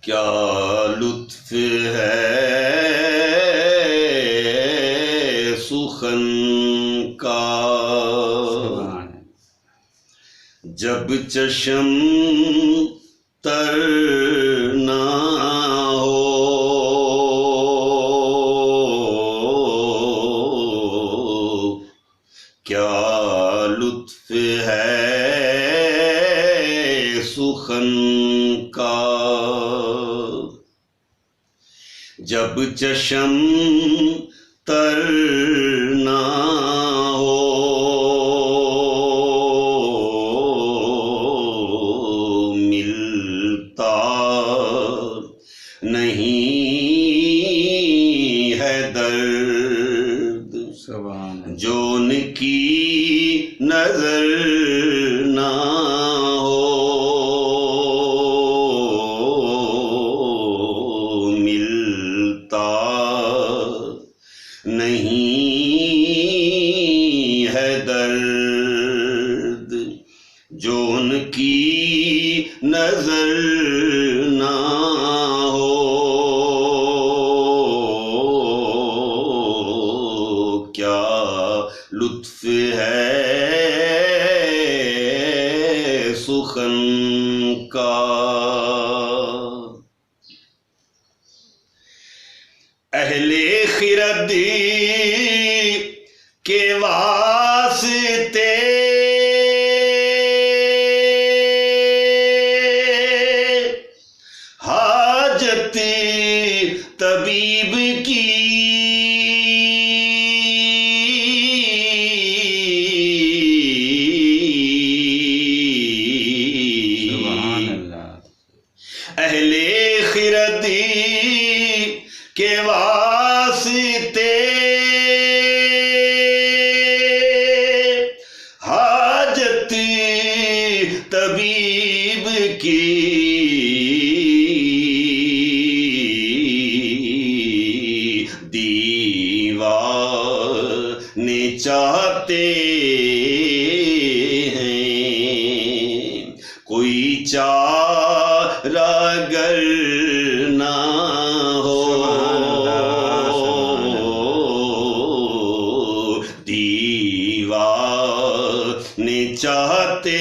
کیا لطف ہے سخن کا، جب چشم تر نہ ہو، کیا لطف ہے سخن کا، جب چشم تر نہ ہو، ملتا نہیں ہے درد، جو ان کی نظر نہ ہو، ملتا نہیں ہے درد، جو ان کی نظر نہ ہو، کیا لطف ہے سخن کا۔ اہل خرد کے واسطے حاجت طبیب کی، اہل خرد کے واسطے حاجت طبیب کی، دیوانے چاہتے ہیں کوئی چارہ گر نہ ہو، دیوانے چاہتے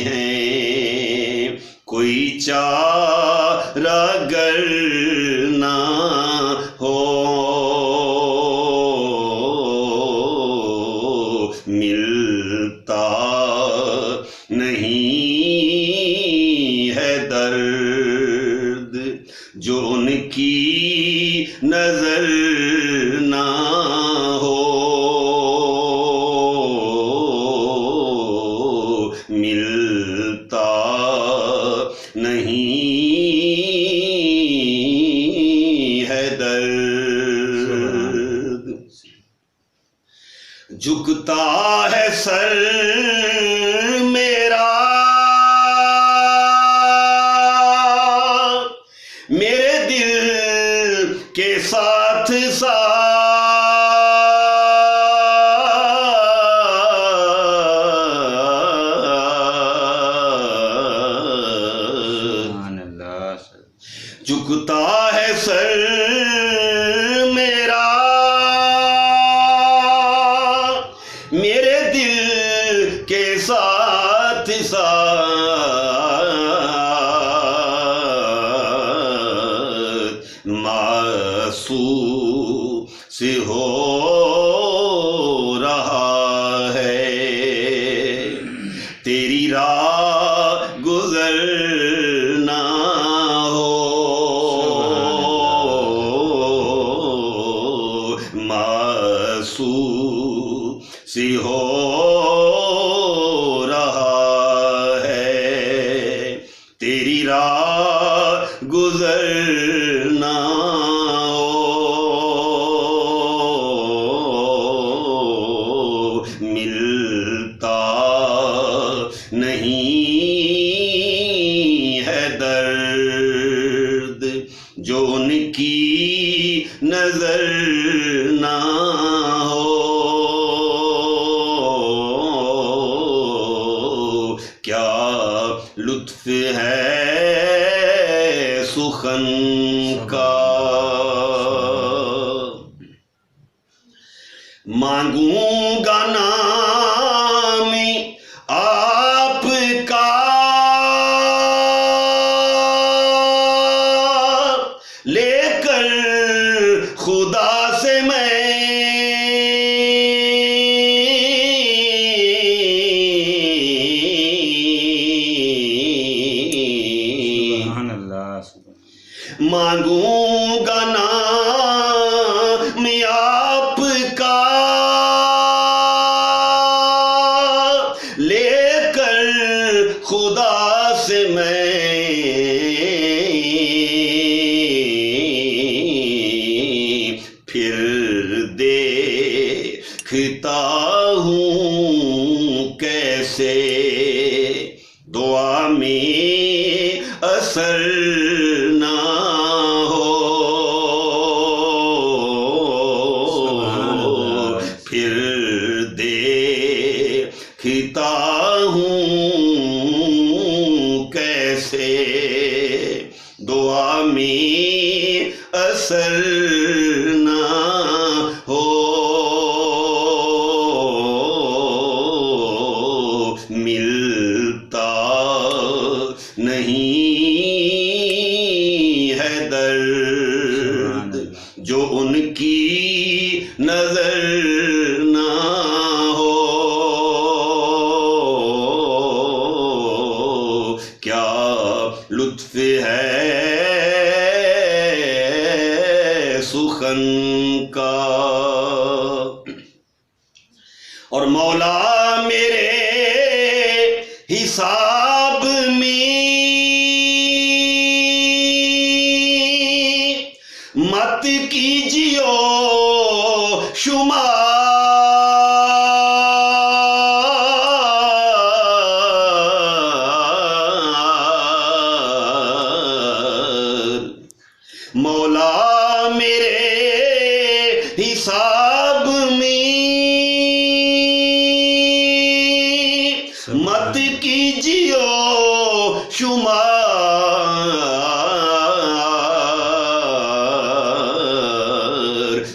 ہیں کوئی چارہ گر نہ ہو، ملتا نہیں ہے درد، جو ان کی نظر نہ ہو، ملتا نہیں ہے درد، جھکتا ہے سر میرا میرے دل کے ساتھ جھکتا ہے سر میرا میرے دل کے ساتھ محسوس ہو رہا ہے تیری راہ گزرنا ہو، محسوس ہو رہا ہے تیری راہ گزرنا ہو، ملتا نہیں ہے درد، جو ان کی نظر نہ ہو، کیا لطف ہے سخن کا مانگوں گا نام آپ کا لے کر خدا سے میں مانگوں گا نام آپ کا لے کر خدا سے میں پھر دیکھتا ہوں کیسے دعا میں اثر نہ ہو پھر دیکھتا ہوں کیسے دعا میں اثر نہ ہو ملتا نہیں ہے درد جو ان کی نظر نہ ہو کیا لطف ہے سخن کا اور مولا میرے حساب میں مت کیجیو شمار مولا میرے حساب میں مت کیجیو شمار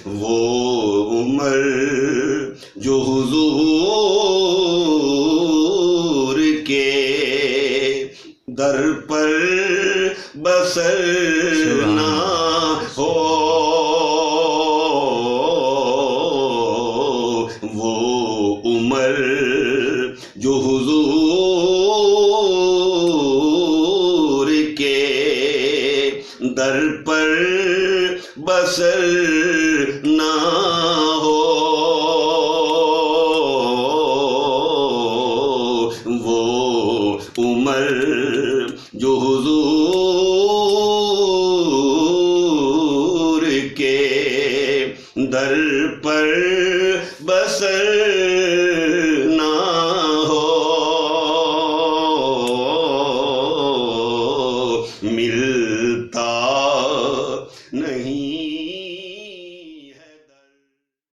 وہ عمر جو حضور کے در پر بسر نہ ہو وہ عمر جو حضور کے در پر بسر نہ ہو وہ عمر جو حضور کے در پر بسر نہ ہو مل